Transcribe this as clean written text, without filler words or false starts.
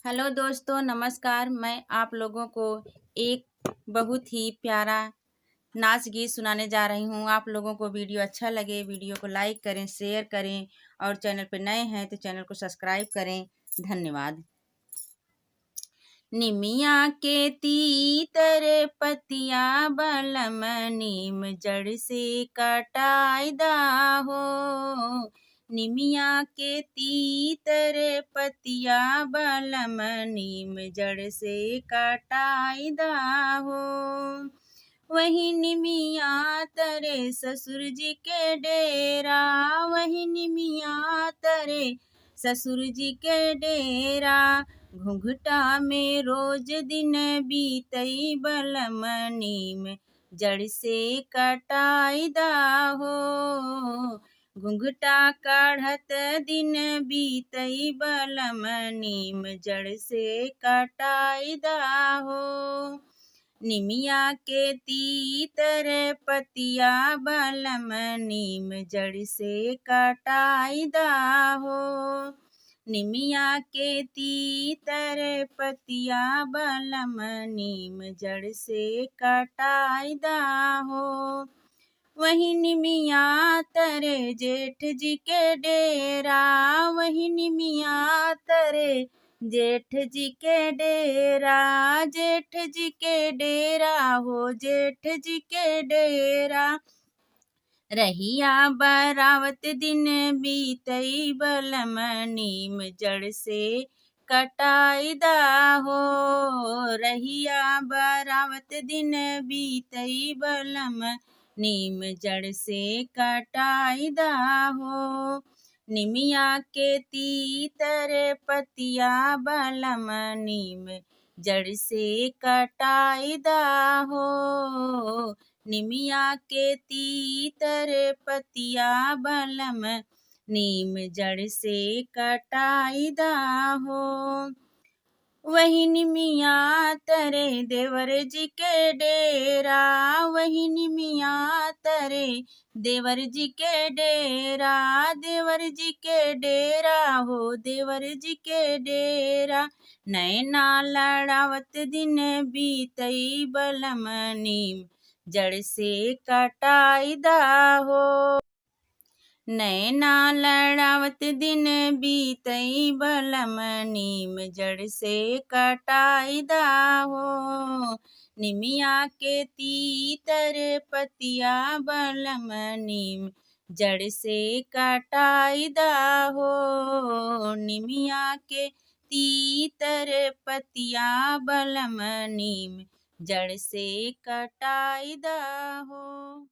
Hello दोस्तों, नमस्कार। मैं आप लोगों को एक बहुत ही प्यारा नाच गीत सुनाने जा रही हूँ। आप लोगों को वीडियो अच्छा लगे, वीडियो को लाइक करें, शेयर करें और चैनल पर नए हैं तो चैनल को सब्सक्राइब करें। धन्यवाद। निमिया के तीतर पतिया बलम नीम जड़ से कटाईदा हो। निमिया के तीतर पतिया बलम नीम जड़ से कटाईदा हो। वही निमिया तरे ससुर जी के डेरा, वही निमिया तरे ससुर जी के डेरा। घुंघटा में रोज दिन बीतई बलम नीम जड़ से कटाईदा हो। घुंघटा काढ़त दिन बीतई बलम नीम जड़ से कटाईदा हो। निमिया के तीतर पतिया बलम नीम जड़ से कटाईदा हो। निमिया के तीतर पतिया बलम नीम जड़ से कटाईदा हो। वही निमिया तरे जेठ जी के डेरा, वही निमिया तरे जेठ जी के डेरा। जेठ जी के डेरा हो, जेठ जी के डेरा। रहिया बरावत दिन बीतई बलम नीम जड़ से कटाईदा हो। रहिया बरावत दिन बीतई बलम नीम जड़ से कटाईदा हो। निमिया के तीतर पतिया बलम नीम जड़ से कटाईदा हो। निमिया के तीतर पतिया बलम नीम जड़ से कटाईदा हो। वही निमिया तरे देवर जी के डेरा, वही निमिया तरे देवर जी के डेरा। देवर जी के डेरा हो, देवर जी के डेरा। नैना लड़ावत दिन बीतई बलम नीम जड़ से कटाईदा हो। नैना लड़ावत दिन बीतई बलम नीम जड़ से कटाईदा हो। निमिया के तीतर पतिया बलम नीम जड़ से कटाईदा हो। निमिया के तीतर पतिया बलम नीम जड़ से कटाईदा हो।